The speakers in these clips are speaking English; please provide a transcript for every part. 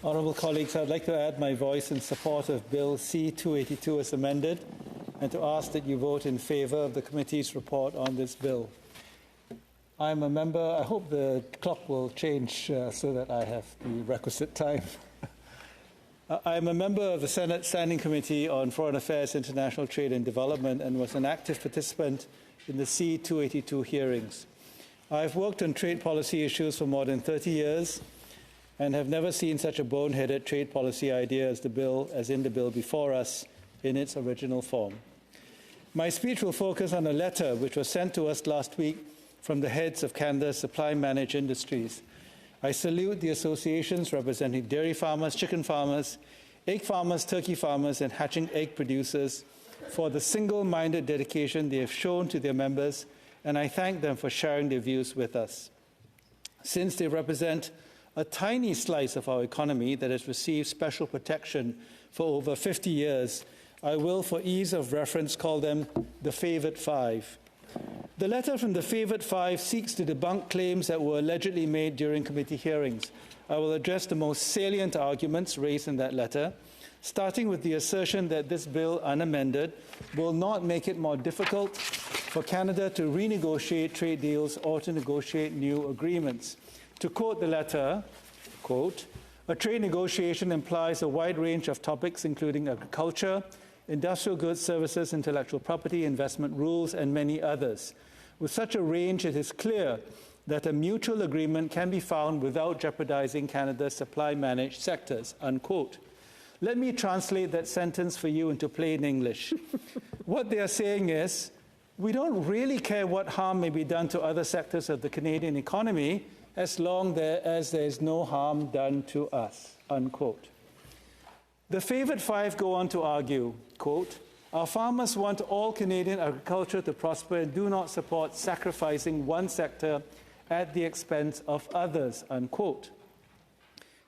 Honourable colleagues, I'd like to add my voice in support of Bill C-282 as amended and to ask that you vote in favour of the committee's report on this bill. I'm a member. I hope the clock will change so that I have the requisite time. I'm a member of the Senate Standing Committee on Foreign Affairs, International Trade and Development and was an active participant in the C-282 hearings. I've worked on trade policy issues for more than 30 years and have never seen such a boneheaded trade policy idea as in the bill before us in its original form. My speech will focus on a letter which was sent to us last week from the heads of Canada's supply-managed industries. I salute the associations representing dairy farmers, chicken farmers, egg farmers, turkey farmers, and hatching egg producers for the single-minded dedication they have shown to their members, and I thank them for sharing their views with us. Since they represent a tiny slice of our economy that has received special protection for over 50 years, I will, for ease of reference, call them the favoured five. The letter from the favoured five seeks to debunk claims that were allegedly made during committee hearings. I will address the most salient arguments raised in that letter, starting with the assertion that this bill, unamended, will not make it more difficult for Canada to renegotiate trade deals or to negotiate new agreements. To quote the letter, quote, "A trade negotiation implies a wide range of topics including agriculture, industrial goods, services, intellectual property, investment rules, and many others. With such a range, it is clear that a mutual agreement can be found without jeopardizing Canada's supply-managed sectors," unquote. Let me translate that sentence for you into plain English. What they are saying is, we don't really care what harm may be done to other sectors of the Canadian economy as long as there is no harm done to us, unquote. The favoured five go on to argue, quote, "Our farmers want all Canadian agriculture to prosper and do not support sacrificing one sector at the expense of others," unquote.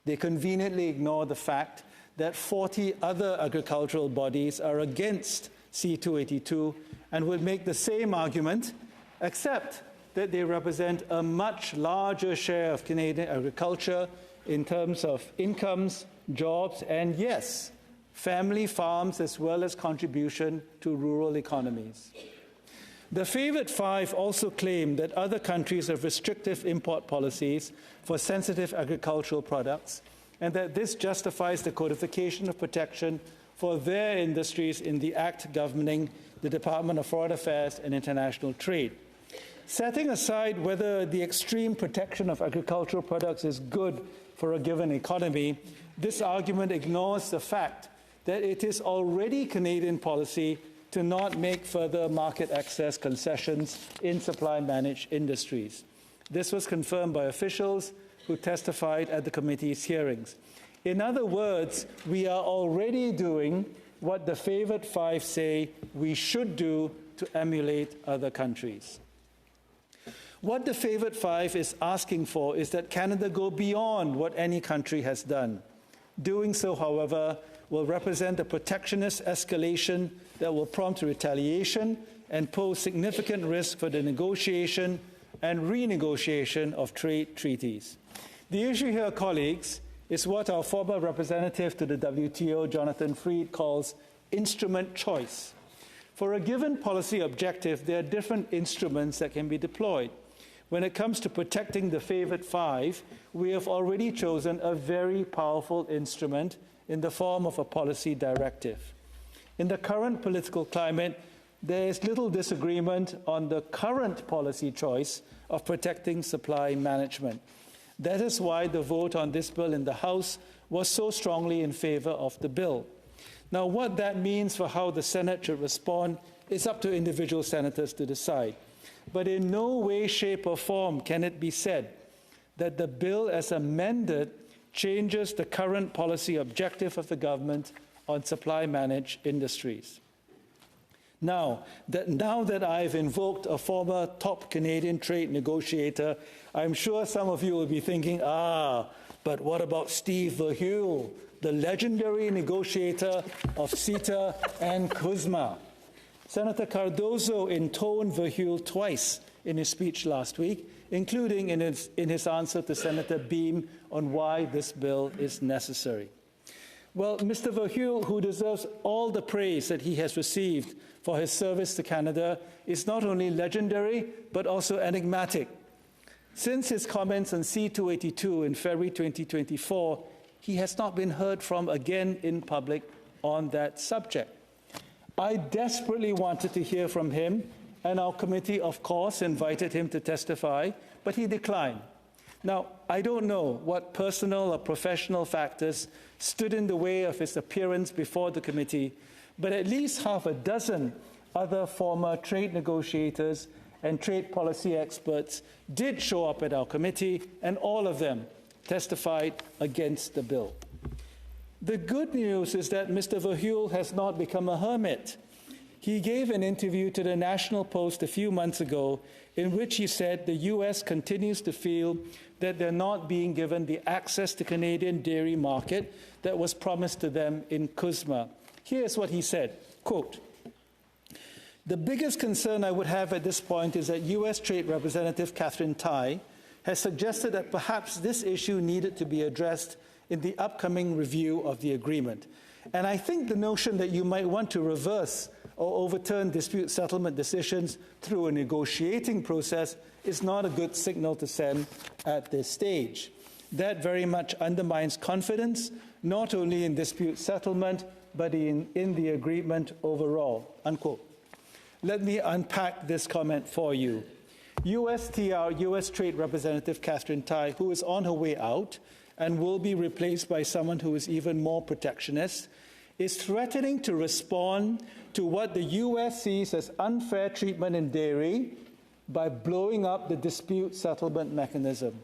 They conveniently ignore the fact that 40 other agricultural bodies are against C-282 and would make the same argument, except that they represent a much larger share of Canadian agriculture in terms of incomes, jobs, and yes, family farms as well as contribution to rural economies. The favoured five also claim that other countries have restrictive import policies for sensitive agricultural products and that this justifies the codification of protection for their industries in the Act governing the Department of Foreign Affairs and International Trade. Setting aside whether the extreme protection of agricultural products is good for a given economy, this argument ignores the fact that it is already Canadian policy to not make further market access concessions in supply-managed industries. This was confirmed by officials who testified at the committee's hearings. In other words, we are already doing what the favoured five say we should do to emulate other countries. What the favoured five is asking for is that Canada go beyond what any country has done. Doing so, however, will represent a protectionist escalation that will prompt retaliation and pose significant risk for the negotiation and renegotiation of trade treaties. The issue here, colleagues, is what our former representative to the WTO, Jonathan Freed, calls instrument choice. For a given policy objective, there are different instruments that can be deployed. When it comes to protecting the favoured five, we have already chosen a very powerful instrument in the form of a policy directive. In the current political climate, there is little disagreement on the current policy choice of protecting supply management. That is why the vote on this bill in the House was so strongly in favour of the bill. Now, what that means for how the Senate should respond is up to individual senators to decide. But in no way, shape or form can it be said that the bill as amended changes the current policy objective of the government on supply-managed industries. Now that I've invoked a former top Canadian trade negotiator, I'm sure some of you will be thinking, but what about Steve Verheul, the legendary negotiator of CETA and CUSMA? Senator Cardozo intoned Verheul twice in his speech last week, including in his answer to Senator Beam on why this bill is necessary. Well, Mr. Verheugen, who deserves all the praise that he has received for his service to Canada, is not only legendary, but also enigmatic. Since his comments on C-282 in February 2024, he has not been heard from again in public on that subject. I desperately wanted to hear from him, and our committee, of course, invited him to testify, but he declined. Now, I don't know what personal or professional factors stood in the way of his appearance before the committee, but at least half a dozen other former trade negotiators and trade policy experts did show up at our committee, and all of them testified against the bill. The good news is that Mr. Verheugen has not become a hermit. He gave an interview to the National Post a few months ago in which he said the U.S. continues to feel that they're not being given the access to Canadian dairy market that was promised to them in CUSMA. Here's what he said, quote, "The biggest concern I would have at this point is that U.S. Trade Representative Katherine Tai has suggested that perhaps this issue needed to be addressed in the upcoming review of the agreement. And I think the notion that you might want to reverse or overturn dispute settlement decisions through a negotiating process is not a good signal to send at this stage. That very much undermines confidence, not only in dispute settlement, but in the agreement overall," unquote. Let me unpack this comment for you. USTR, U.S. Trade Representative Katherine Tai, who is on her way out and will be replaced by someone who is even more protectionist, is threatening to respond to what the U.S. sees as unfair treatment in dairy by blowing up the dispute settlement mechanism,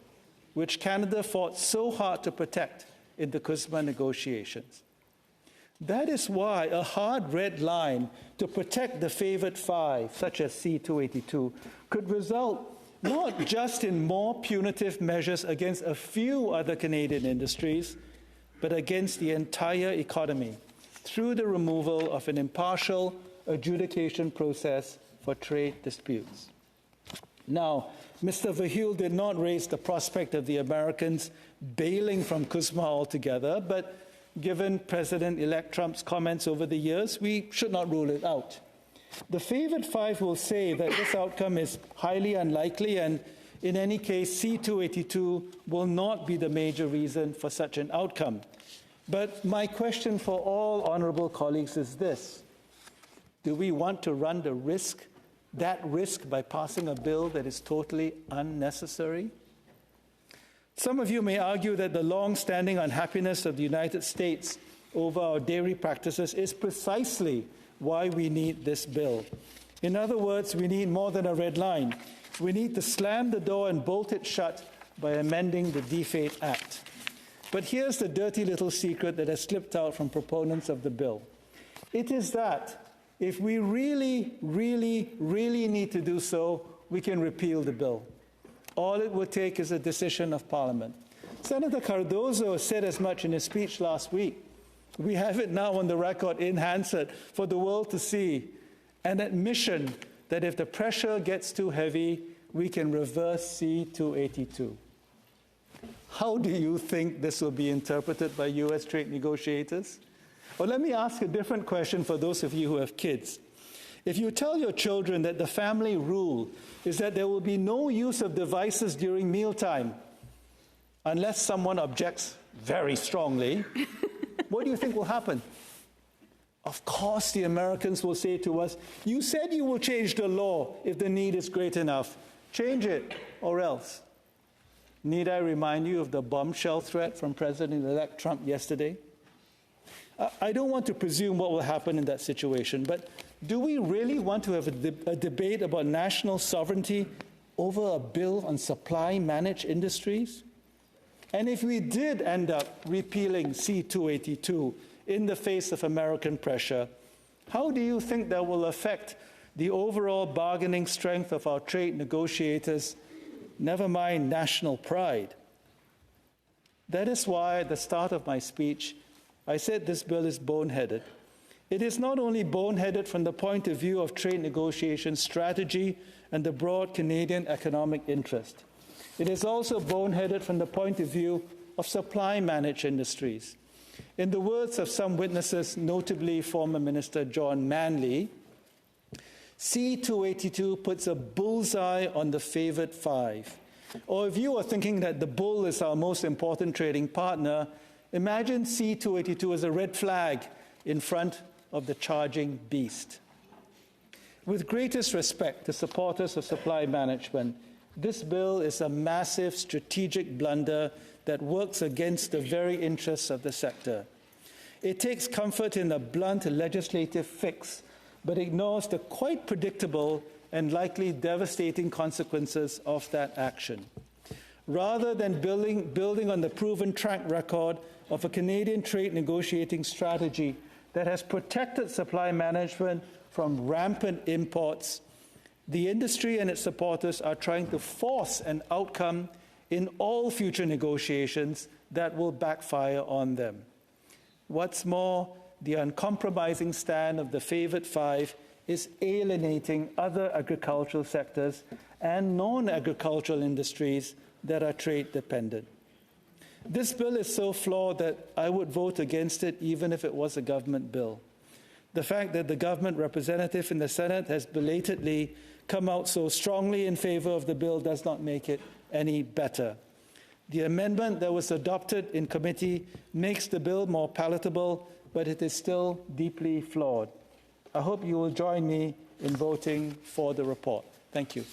which Canada fought so hard to protect in the CUSMA negotiations. That is why a hard red line to protect the favored five, such as C-282, could result not just in more punitive measures against a few other Canadian industries, but against the entire economy through the removal of an impartial adjudication process for trade disputes. Now, Mr. Verheugen did not raise the prospect of the Americans bailing from CUSMA altogether, but given President-elect Trump's comments over the years, we should not rule it out. The favored five will say that this outcome is highly unlikely, and in any case, C-282 will not be the major reason for such an outcome. But my question for all honourable colleagues is this: do we want to run that risk by passing a bill that is totally unnecessary? Some of you may argue that the long-standing unhappiness of the United States over our dairy practices is precisely why we need this bill. In other words, we need more than a red line. We need to slam the door and bolt it shut by amending the DFATE Act. But here's the dirty little secret that has slipped out from proponents of the bill. It is that if we really, really, really need to do so, we can repeal the bill. All it would take is a decision of Parliament. Senator Cardozo said as much in his speech last week. We have it now on the record in Hansard for the world to see, an admission that if the pressure gets too heavy, we can reverse C-282. How do you think this will be interpreted by U.S. trade negotiators? Or let me ask a different question for those of you who have kids. If you tell your children that the family rule is that there will be no use of devices during mealtime unless someone objects very strongly, what do you think will happen? Of course, the Americans will say to us, "You said you will change the law if the need is great enough. Change it, or else." Need I remind you of the bombshell threat from President-elect Trump yesterday? I don't want to presume what will happen in that situation, but do we really want to have a debate about national sovereignty over a bill on supply-managed industries? And if we did end up repealing C-282 in the face of American pressure, how do you think that will affect the overall bargaining strength of our trade negotiators, never mind national pride? That is why at the start of my speech, I said this bill is boneheaded. It is not only boneheaded from the point of view of trade negotiation strategy and the broad Canadian economic interest. It is also boneheaded from the point of view of supply-managed industries. In the words of some witnesses, notably former Minister John Manley, C-282 puts a bullseye on the favoured five. Or if you are thinking that the bull is our most important trading partner, imagine C-282 as a red flag in front of the charging beast. With greatest respect to supporters of supply management, this bill is a massive strategic blunder that works against the very interests of the sector. It takes comfort in a blunt legislative fix, but ignores the quite predictable and likely devastating consequences of that action. Rather than building on the proven track record of a Canadian trade negotiating strategy that has protected supply management from rampant imports, the industry and its supporters are trying to force an outcome in all future negotiations that will backfire on them. What's more, the uncompromising stand of the favoured five is alienating other agricultural sectors and non-agricultural industries that are trade dependent. This bill is so flawed that I would vote against it even if it was a government bill. The fact that the government representative in the Senate has belatedly come out so strongly in favour of the bill does not make it any better. The amendment that was adopted in committee makes the bill more palatable, but it is still deeply flawed. I hope you will join me in voting for the report. Thank you.